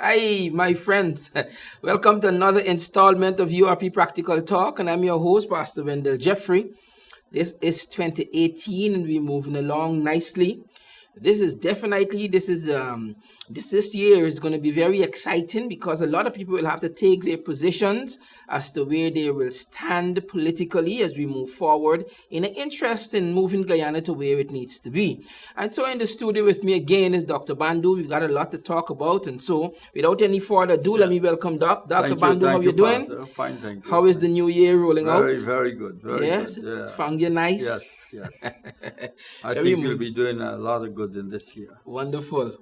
Hi, my friends. Welcome to another installment of URP Practical Talk, and I'm your host, Pastor Wendell Jeffrey. This is 2018, and we're moving along nicely. This year is going to be very exciting because a lot of people will have to take their positions as to where they will stand politically as we move forward in an interest in moving Guyana to where it needs to be. And so in the studio with me again is Dr. Bandu. We've got a lot to talk about, and so without any further ado, let me welcome Dr. Bandu. How you doing? Pastor. Fine, thank you. How is the new year rolling out? Very good. Yes, good. Yeah. Found you nice. Yes. I think we'll be doing a lot of good in this year. Wonderful.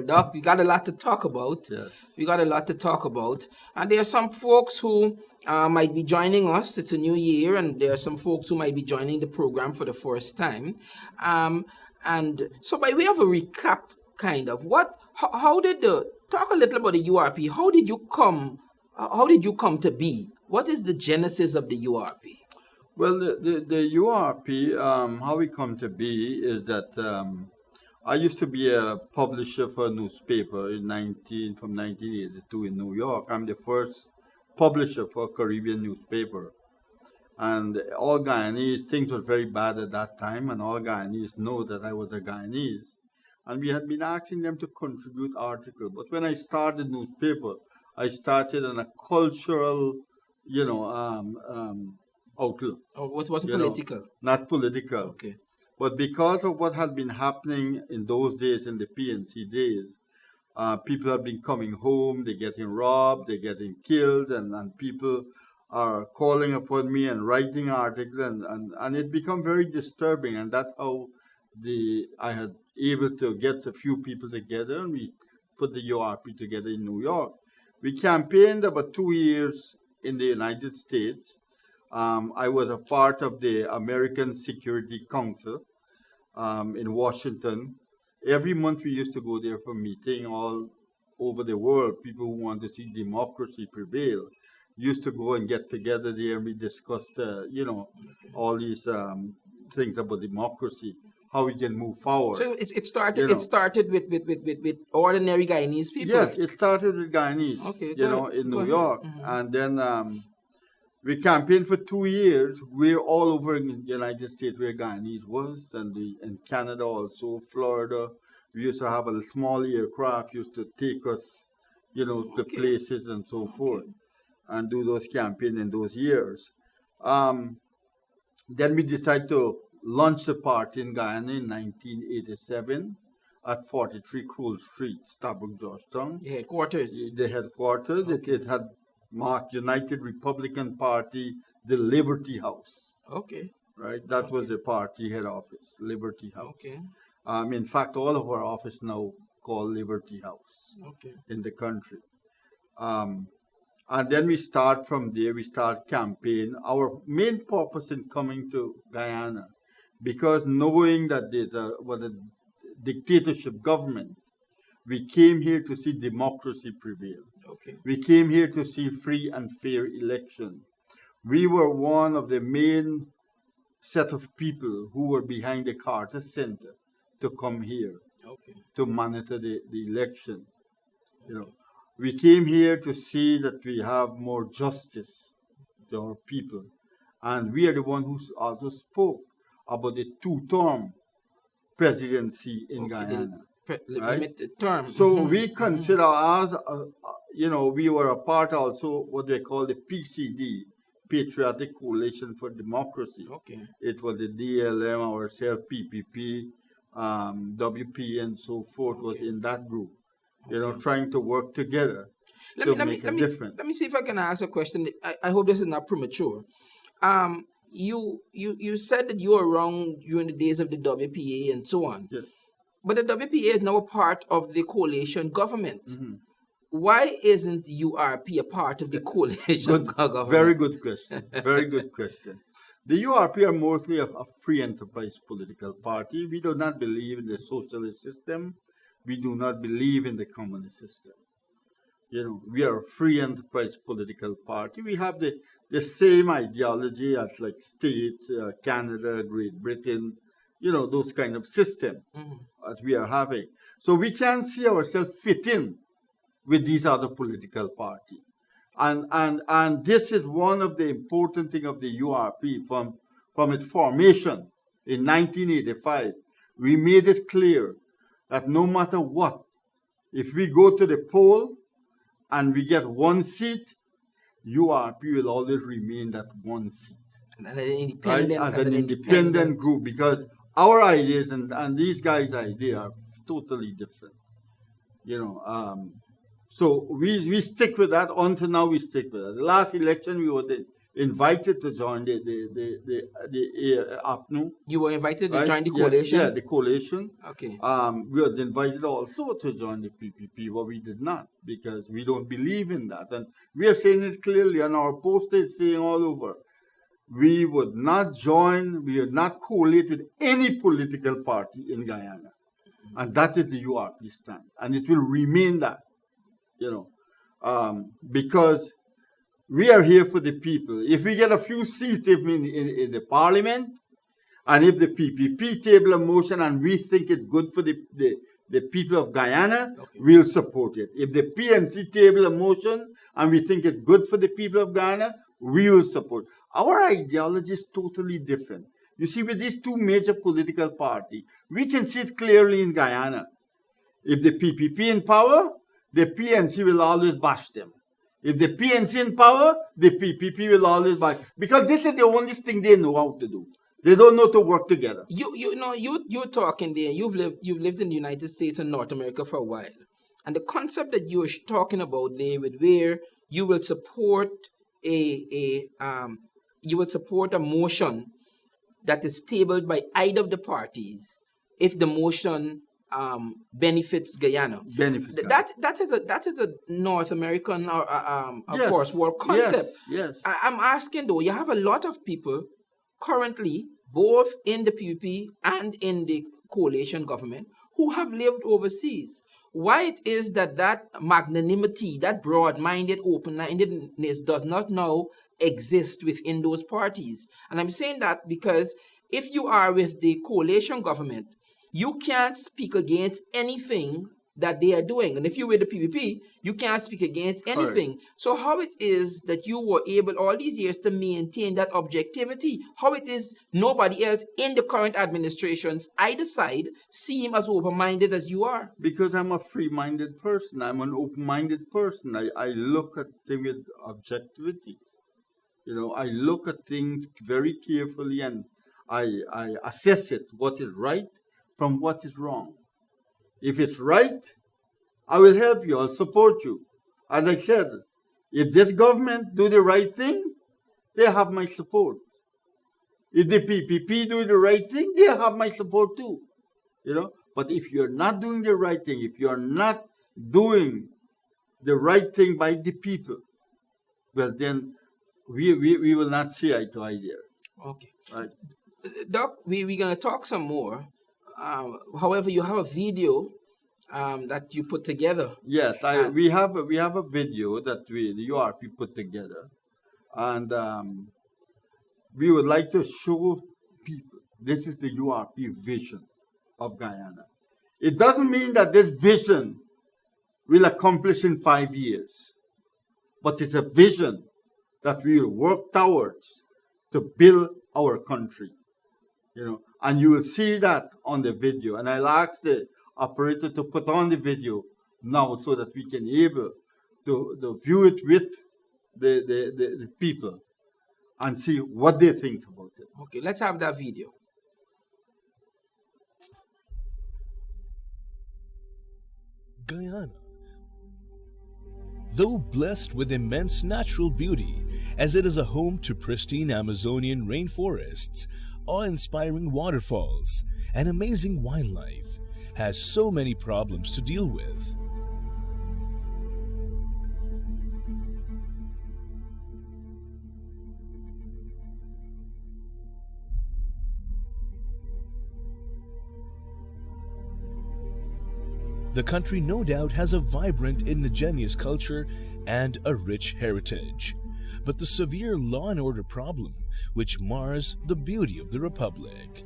Doc, we got a lot to talk about. Yes. We got a lot to talk about. And there are some folks who might be joining us. It's a new year, and there are some folks who might be joining the program for the first time. And so by way of a recap, kind of, talk a little about the URP. How did you come to be? What is the genesis of the URP? Well, the URP, how we come to be is that I used to be a publisher for a newspaper from 1982 in New York. I'm the first publisher for a Caribbean newspaper. And all Guyanese, things were very bad at that time, and all Guyanese know that I was a Guyanese. And we had been asking them to contribute articles. But when I started newspaper, I started on a cultural, outlook. Oh, it wasn't political? Not political. Okay. But because of what had been happening in those days, in the PNC days, people have been coming home, they're getting robbed, they're getting killed, and people are calling upon me and writing articles, and it become very disturbing. And that's how I had able to get a few people together, and we put the URP together in New York. We campaigned about 2 years in the United States. I was a part of the American Security Council in Washington. Every month we used to go there for meeting all over the world. People who want to see democracy prevail used to go and get together there, and we discussed, all these things about democracy, how we can move forward. So it started with ordinary Guyanese people. Yes, it started with Guyanese, in New York, and then. We campaigned for 2 years. We're all over in the United States where Guyanese was, and in Canada also, Florida. We used to have a small aircraft used to take us, to places and so forth, and do those campaigns in those years. Then we decided to launch a party in Guyana in 1987 at 43 Crowell Street, Starbuck, Georgetown. The headquarters. The headquarters. Okay. It had marked United Republican Party, the Liberty House. Okay. Right? That was the party head office, Liberty House. Okay. In fact, all of our office now called Liberty House in the country. And then we start from there, we start campaign. Our main purpose in coming to Guyana, because knowing that was a dictatorship government, we came here to see democracy prevail. Okay. We came here to see free and fair election. We were one of the main set of people who were behind the Carter Center to come here to monitor the election. We came here to see that we have more justice to our people. And we are the one who also spoke about the two-term presidency in Guyana. Limited term. So we consider us, we were a part also what they call the PCD, Patriotic Coalition for Democracy. Okay. It was the DLM, ourselves, PPP, WP, and so forth was in that group. Trying to work together to make a difference. Let me see if I can ask a question. I hope this is not premature. You said that you were around during the days of the WPA and so on. Yes. But the WPA is now a part of the coalition government. Mm-hmm. Why isn't URP a part of the coalition government? Very good question. Very good question. The URP are mostly a free enterprise political party. We do not believe in the socialist system. We do not believe in the communist system. We are a free enterprise political party. We have the same ideology as like states, Canada, Great Britain, those kind of system that we are having. So we can see ourselves fit in with these other political parties. And this is one of the important things of the URP from its formation in 1985. We made it clear that no matter what, if we go to the poll and we get one seat, URP will always remain that one seat. And an independent, right? As an independent group, because our ideas and these guys' ideas are totally different. So we stick with that. Until now, we stick with that. The last election, we were invited to join the APNU. You were invited to join the coalition? Yeah, the coalition. Okay. We were invited also to join the PPP, but we did not, because we don't believe in that. And we are saying it clearly, and our poster is saying all over, we would not join, we would not coaliate with any political party in Guyana. And that is the URP stand. And it will remain that, because we are here for the people. If we get a few seats in the parliament, and if the PPP table a motion and we think it's good for the people of Guyana, okay, we'll support it. If the PNC table a motion and we think it's good for the people of Guyana, we will support. Our ideology is totally different. You see, with these two major political parties, we can see it clearly in Guyana. If the PPP in power, the PNC will always bash them. If the PNC in power, the PPP will always bash. Because this is the only thing they know how to do. They don't know to work together. You're talking there. You've lived in the United States and North America for a while, and the concept that you're talking about there, with where you will support a motion that is tabled by either of the parties if the motion benefits Guyana. That is a North American yes, first world concept. Yes. I'm asking though, you have a lot of people currently, both in the PPP and in the coalition government, who have lived overseas. Why it is that magnanimity, that broad-minded, open-mindedness does not now exist within those parties? And I'm saying that because if you are with the coalition government, you can't speak against anything that they are doing. And if you're with the PPP, you can't speak against anything. Right. So how it is that you were able all these years to maintain that objectivity? How it is nobody else in the current administrations, either side, seem as open-minded as you are? Because I'm a free-minded person. I'm an open-minded person. I look at things with objectivity. I look at things very carefully, and I assess it, what is right from what is wrong. If it's right, I will help you. I'll support you. As I said, if this government do the right thing, they have my support. If the PPP do the right thing, they have my support too. But if you're not doing the right thing, if you're not doing the right thing by the people, well, then we will not see eye to eye there. Okay. Right. Doc, we're going to talk some more. However, you have a video that you put together. Yes, we have a video that the URP put together, and we would like to show people this is the URP vision of Guyana. It doesn't mean that this vision will accomplish in 5 years, but it's a vision that we will work towards to build our country. And you will see that on the video. And I'll ask the operator to put on the video now so that we can able to view it with the people and see what they think about it. Okay, let's have that video. Guyana. Though blessed with immense natural beauty, as it is a home to pristine Amazonian rainforests, awe-inspiring waterfalls, and amazing wildlife, has so many problems to deal with. The country no doubt has a vibrant indigenous culture and a rich heritage, but the severe law and order problem which mars the beauty of the Republic.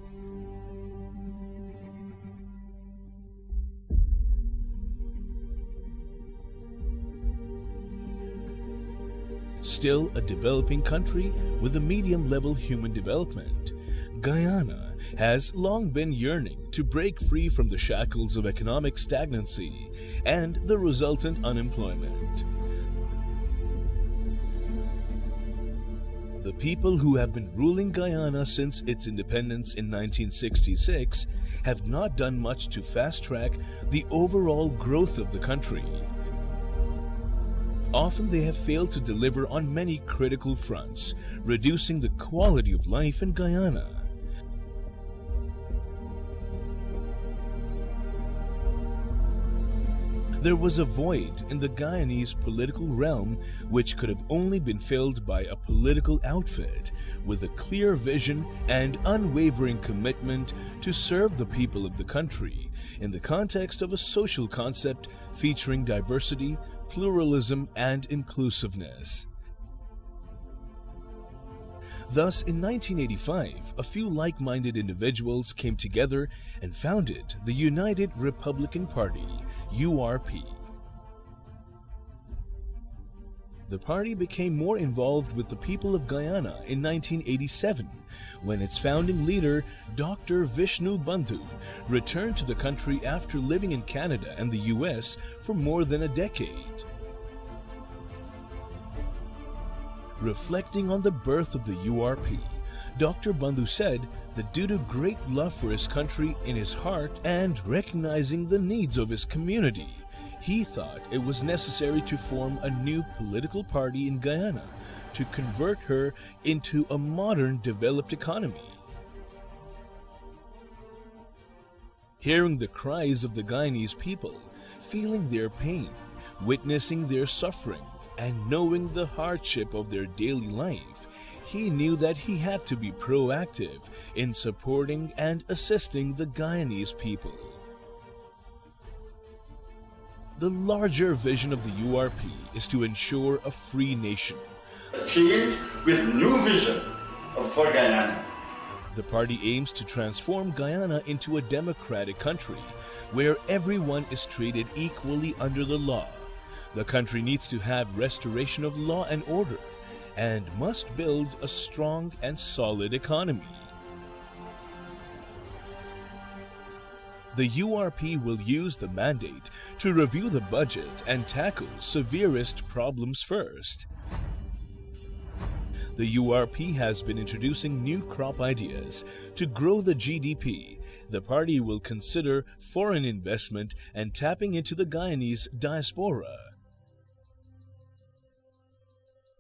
still a developing country with a medium-level human development, Guyana has long been yearning to break free from the shackles of economic stagnancy and the resultant unemployment. The people who have been ruling Guyana since its independence in 1966 have not done much to fast-track the overall growth of the country. Often they have failed to deliver on many critical fronts, reducing the quality of life in Guyana. There was a void in the Guyanese political realm which could have only been filled by a political outfit with a clear vision and unwavering commitment to serve the people of the country in the context of a social concept featuring diversity, pluralism, and inclusiveness. Thus, in 1985, a few like-minded individuals came together and founded the United Republican Party, URP. The party became more involved with the people of Guyana in 1987, when its founding leader, Dr. Vishnu Bandu, returned to the country after living in Canada and the US for more than a decade. Reflecting on the birth of the URP, Dr. Bandu said that due to great love for his country in his heart and recognizing the needs of his community, he thought it was necessary to form a new political party in Guyana to convert her into a modern developed economy. Hearing the cries of the Guyanese people, feeling their pain, witnessing their suffering, and knowing the hardship of their daily life, he knew that he had to be proactive in supporting and assisting the Guyanese people. The larger vision of the URP is to ensure a free nation. Change with new vision for Guyana. The party aims to transform Guyana into a democratic country where everyone is treated equally under the law. The country needs to have restoration of law and order and must build a strong and solid economy. The URP will use the mandate to review the budget and tackle severest problems first. The URP has been introducing new crop ideas to grow the GDP. The party will consider foreign investment and tapping into the Guyanese diaspora.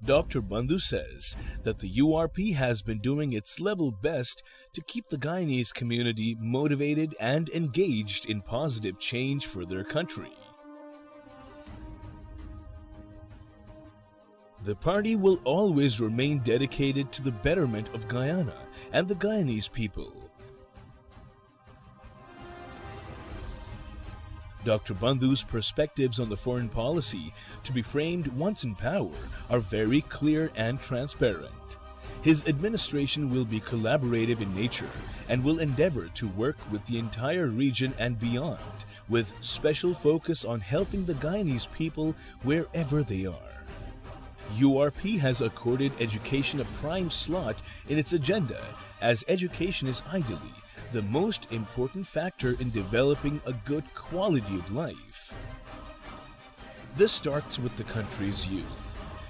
Dr. Bandu says that the URP has been doing its level best to keep the Guyanese community motivated and engaged in positive change for their country. The party will always remain dedicated to the betterment of Guyana and the Guyanese people. Dr. Bandu's perspectives on the foreign policy to be framed once in power are very clear and transparent. His administration will be collaborative in nature and will endeavor to work with the entire region and beyond, with special focus on helping the Guyanese people wherever they are. URP has accorded education a prime slot in its agenda, as education is ideally the most important factor in developing a good quality of life. This starts with the country's youth.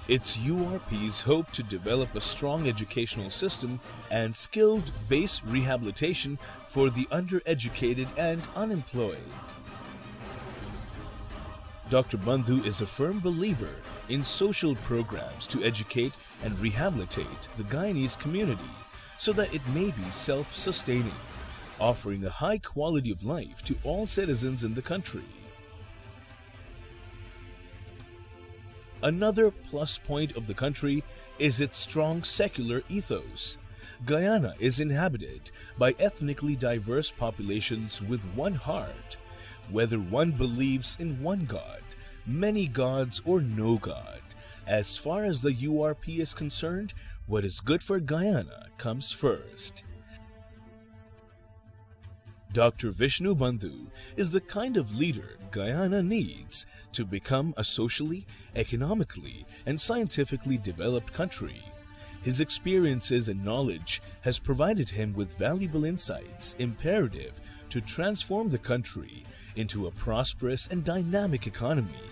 It's URP's hope to develop a strong educational system and skilled base rehabilitation for the undereducated and unemployed. Dr. Bandu is a firm believer in social programs to educate and rehabilitate the Guyanese community so that it may be self-sustaining, offering a high quality of life to all citizens in the country. Another plus point of the country is its strong secular ethos. Guyana is inhabited by ethnically diverse populations with one heart, whether one believes in one God, many gods, or no God. As far as the URP is concerned, what is good for Guyana comes first. Dr. Vishnu Bandu is the kind of leader Guyana needs to become a socially, economically, and scientifically developed country. His experiences and knowledge has provided him with valuable insights imperative to transform the country into a prosperous and dynamic economy.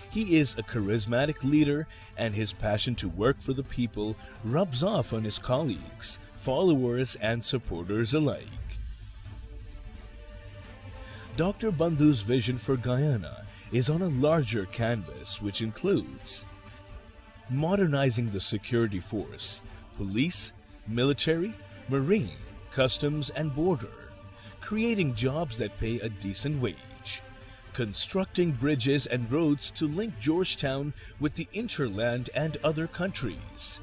He is a charismatic leader, and his passion to work for the people rubs off on his colleagues, followers, and supporters alike. Dr. Bandu's vision for Guyana is on a larger canvas, which includes modernizing the security force, police, military, marine, customs, and border, creating jobs that pay a decent wage, constructing bridges and roads to link Georgetown with the interland and other countries,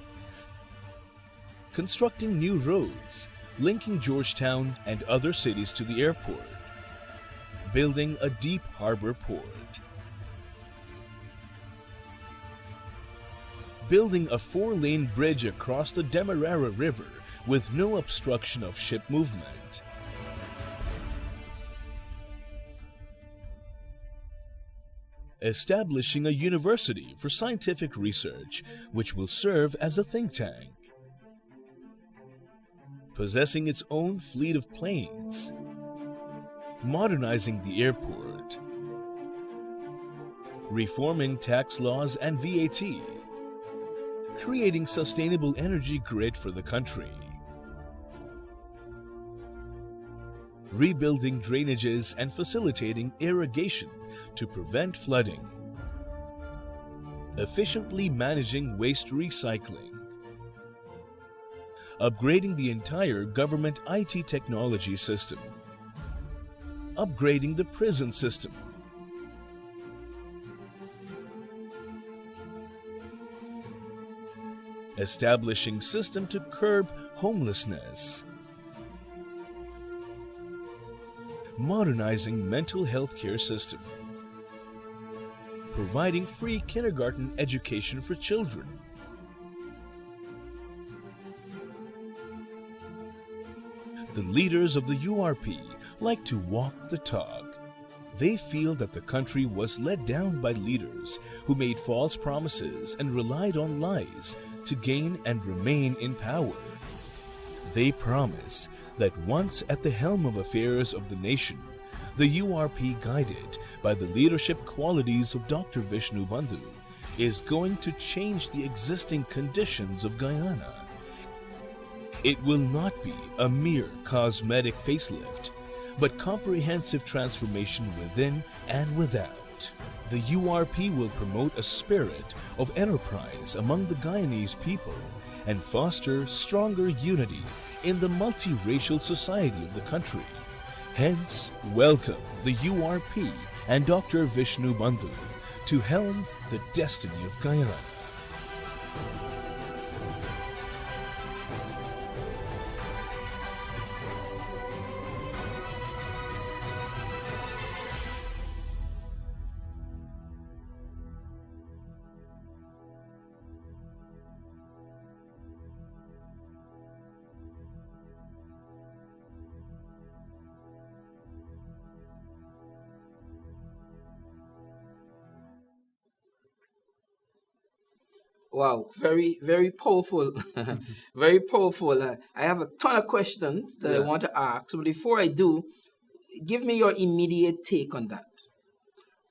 constructing new roads, linking Georgetown and other cities to the airport, building a deep harbor port, building a 4-lane bridge across the Demerara River with no obstruction of ship movement, establishing a university for scientific research which will serve as a think tank, possessing its own fleet of planes, modernizing the airport, reforming tax laws and VAT, creating sustainable energy grid for the country, rebuilding drainages and facilitating irrigation to prevent flooding, efficiently managing waste recycling, upgrading the entire government IT technology system, upgrading the prison system, establishing system to curb homelessness, modernizing mental health care system, providing free kindergarten education for children, the leaders of the URP like to walk the talk. They feel that the country was led down by leaders who made false promises and relied on lies to gain and remain in power. They promise that once at the helm of affairs of the nation, the URP, guided by the leadership qualities of Dr. Vishnu Bandu, is going to change the existing conditions of Guyana. It will not be a mere cosmetic facelift, but comprehensive transformation within and without. The URP will promote a spirit of enterprise among the Guyanese people and foster stronger unity in the multiracial society of the country. Hence, welcome the URP and Dr. Vishnu Bandu to helm the destiny of Guyana. Wow, very, very powerful. Very powerful. I have a ton of questions that I Yeah. want to ask. So before I do, give me your immediate take on that.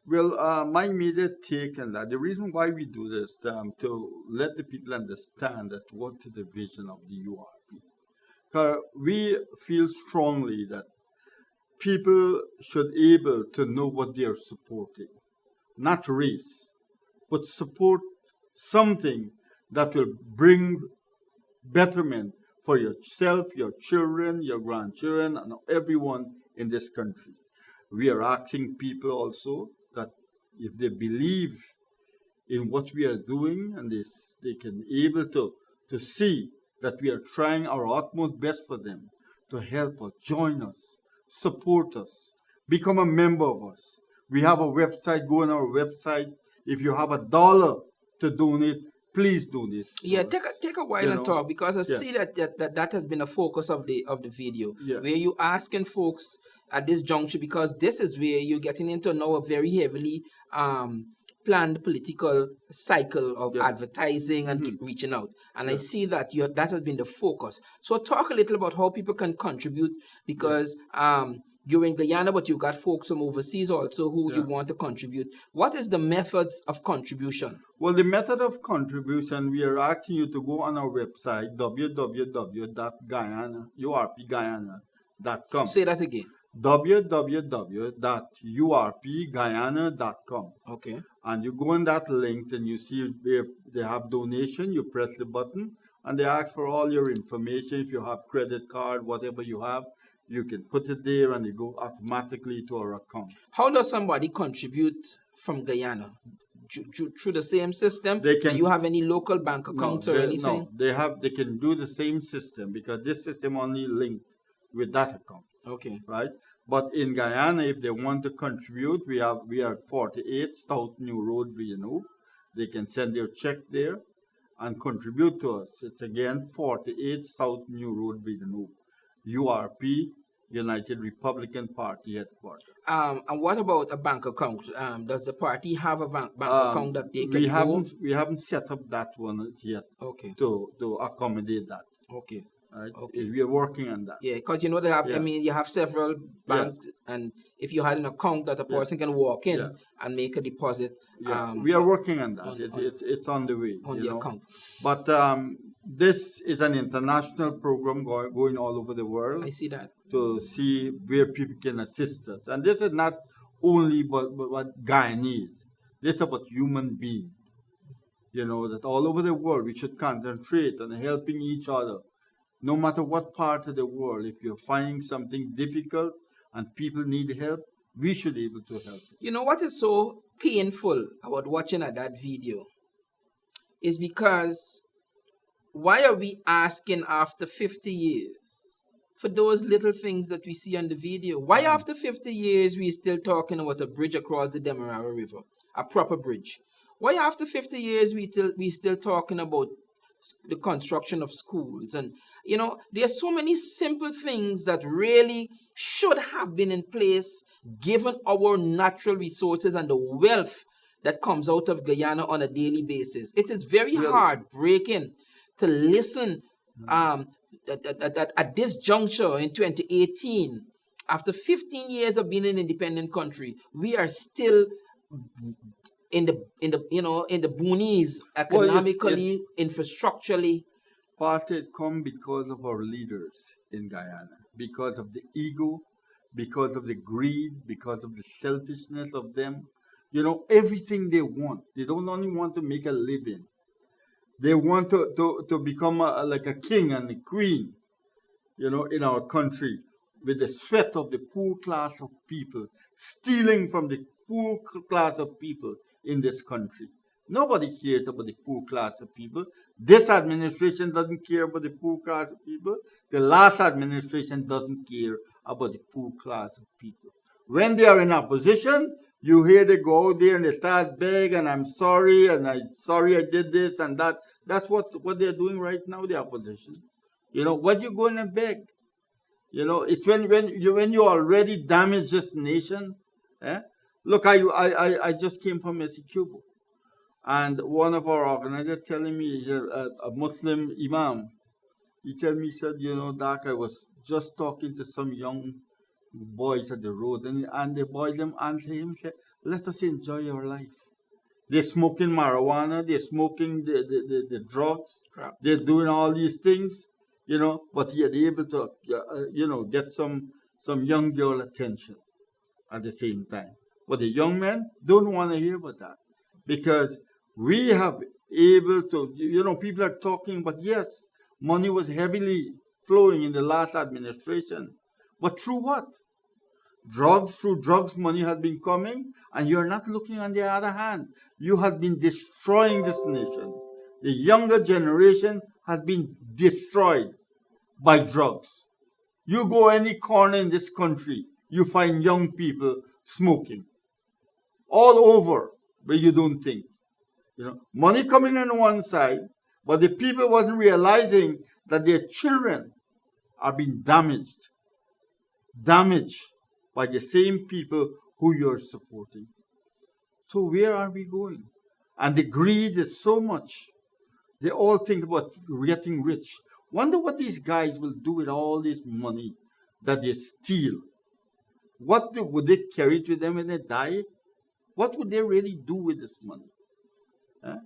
Well, my immediate take on that, the reason why we do this, to let the people understand that what is the vision of the URP. 'Cause we feel strongly that people should able to know what they are supporting, not race, but support something that will bring betterment for yourself, your children, your grandchildren, and everyone in this country. We are asking people also that if they believe in what we are doing and they can able to see that we are trying our utmost best for them to help us, join us, support us, become a member of us. We have a website, go on our website. If you have $1 to donate, please donate. Yeah, to us. take a while You and know? talk, because I Yeah. see that has been a focus of the video, Yeah. where you asking folks at this juncture, because this is where you're getting into now a very heavily planned political cycle of Yeah. advertising and Mhm. reaching out, and I Yeah. see that that has been the focus. So talk a little about how people can contribute, because you're in Guyana, but you've got folks from overseas also who you Yeah. want to contribute. What is the methods of contribution? Well, the method of contribution, we are asking you to go on our website, www.urpguyana.com. Say that again. www.urpguyana.com. Okay. And you go on that link and you see where they have donation, you press the button and they ask for all your information. If you have credit card, whatever you have, you can put it there and it go automatically to our account. How does somebody contribute from Guyana? Through the same system? They can. Do you have any local bank accounts or anything? No, they can do the same system, because this system only linked with that account. Okay. Right? But in Guyana, if they want to contribute, we are at 48 South New Road, Vishnu. They can send their check there and contribute to us. It's again 48 South New Road, Vishnu. URP, United Republican Party headquarters. And what about a bank account? Does the party have a bank account that they can We haven't set up that one as yet. Okay. To accommodate that. Okay. Right? Okay. We are working on that. Yeah, because they have. Yeah. I mean, you have several banks, and if you had an account that a person can walk in and make a deposit. Yeah. We are working on that. It's on the way. On the account. But this is an international program going all over the world. I see that. To see where people can assist us. And this is not only but Guyanese. This is about human beings. That all over the world we should concentrate on helping each other. No matter what part of the world, if you're finding something difficult and people need help, we should be able to help. What is so painful about watching that video is because why are we asking after 50 years for those little things that we see on the video? Why after 50 years we still talking about a bridge across the Demerara River, a proper bridge? Why after 50 years we still talking about the construction of schools? And there are so many simple things that really should have been in place given our natural resources and the wealth that comes out of Guyana on a daily basis. It is very heartbreaking to listen that at this juncture in 2018, after 15 years of being an independent country, we are still in the boonies economically, infrastructurally. Part it come because of our leaders in Guyana, because of the ego, because of the greed, because of the selfishness of them. Everything they want. They don't only want to make a living. They want to become like a king and a queen, in our country, with the sweat of the poor class of people, stealing from the poor class of people in this country. Nobody cares about the poor class of people. This administration doesn't care about the poor class of people. The last administration doesn't care about the poor class of people. When they are in opposition, you hear they go out there and they start begging, and I'm sorry, and I'm sorry I did this and that. That's what they're doing right now, the opposition. What you going to beg? It's when you already damaged this nation. Look, I just came from Cuba. And one of our organizers telling me, a Muslim imam, he told me, he said, Doc, I was just talking to some young boys at the road, and the boys them answer him, said, let us enjoy our life. They're smoking marijuana, they're smoking the drugs, they're doing all these things, but yet they're able to, get some young girl attention at the same time. But the young men don't want to hear about that, because we have able to, people are talking, but yes, money was heavily flowing in the last administration. But through what? Through drugs, money has been coming, and you're not looking on the other hand. You have been destroying this nation. The younger generation has been destroyed by drugs. You go any corner in this country, you find young people smoking. All over, where you don't think. Money coming on one side, but the people wasn't realizing that their children are being damaged by the same people who you're supporting. So where are we going? And the greed is so much. They all think about getting rich. Wonder what these guys will do with all this money that they steal. Would they carry it with them when they die? What would they really do with this money? Huh?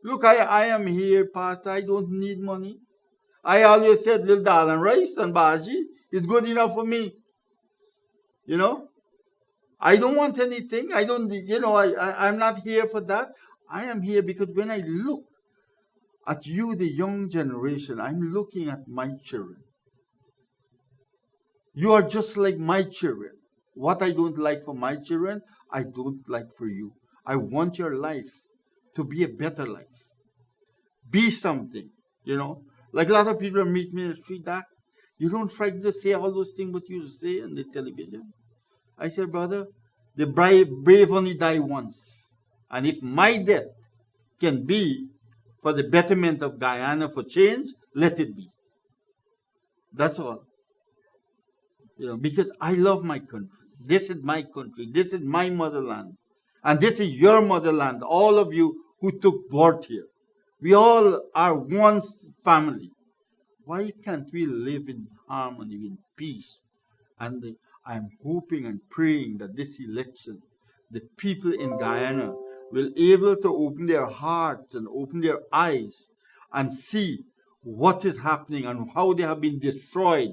Look, I am here, Pastor. I don't need money. I always said little dal and rice and bhaji is good enough for me. I don't want anything. I'm not here for that. I am here because when I look at you, the young generation, I'm looking at my children. You are just like my children. What I don't like for my children, I don't like for you. I want your life to be a better life. Be something, Like a lot of people meet me in the street, Doc, you don't frighten to say all those things what you say on the television. I said, brother, the brave only die once. And if my death can be for the betterment of Guyana, for change, let it be. That's all. Because I love my country. This is my country. This is my motherland. And this is your motherland, all of you who took birth here. We all are one family. Why can't we live in harmony, in peace? And I'm hoping and praying that this election, the people in Guyana will be able to open their hearts and open their eyes and see what is happening and how they have been destroyed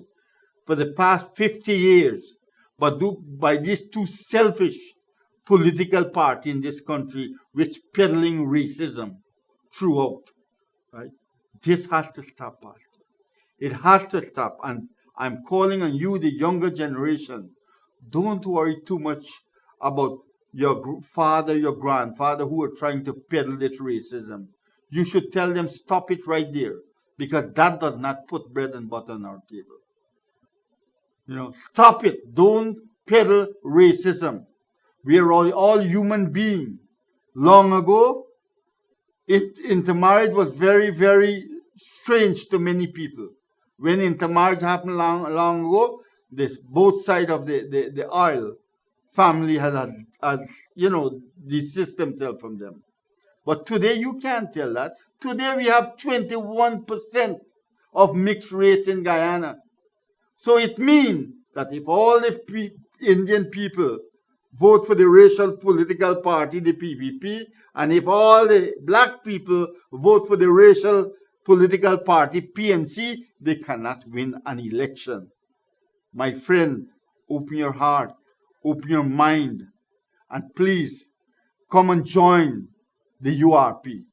for the past 50 years by these two selfish political parties in this country which peddling racism throughout. Right? This has to stop, Pastor. It has to stop. And I'm calling on you, the younger generation. Don't worry too much about your father, your grandfather who are trying to peddle this racism. You should tell them, stop it right there, because that does not put bread and butter on our table. Stop it. Don't peddle racism. We are all human beings. Long ago, intermarriage was very, very strange to many people. When intermarriage happened long ago, both sides of the aisle family had distanced themselves from them. But today you can't tell that. Today we have 21% of mixed race in Guyana. So it means that if all the Indian people vote for the racial political party, the PPP, and if all the black people vote for the racial political party, PNC, they cannot win an election. My friend, open your heart, open your mind, and please come and join the URP.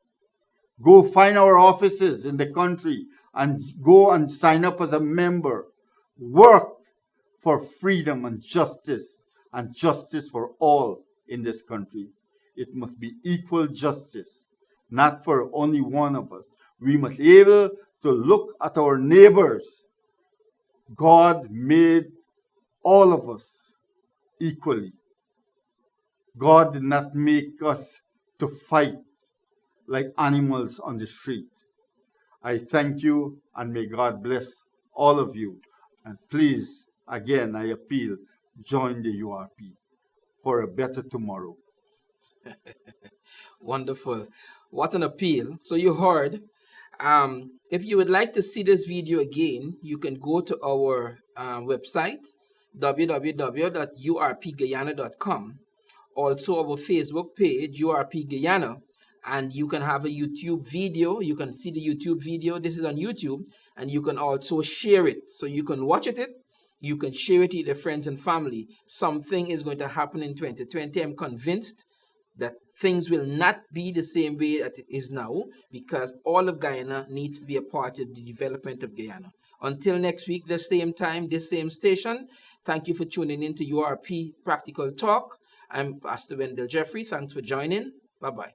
Go find our offices in the country and go and sign up as a member. Work for freedom and justice for all in this country. It must be equal justice, not for only one of us. We must be able to look at our neighbors. God made all of us equally. God did not make us to fight like animals on the street. I thank you, and may God bless all of you. And please, again, I appeal, join the URP for a better tomorrow. Wonderful. What an appeal. So you heard. If you would like to see this video again, you can go to our website, www.urpguyana.com. Also our Facebook page, URP Guyana, and you can have a YouTube video. You can see the YouTube video. This is on YouTube, and you can also share it. So you can watch it, you can share it with your friends and family. Something is going to happen in 2020. I'm convinced that things will not be the same way that it is now, because all of Guyana needs to be a part of the development of Guyana. Until next week, the same time, this same station, thank you for tuning in to URP Practical Talk. I'm Pastor Wendell Jeffrey. Thanks for joining. Bye-bye.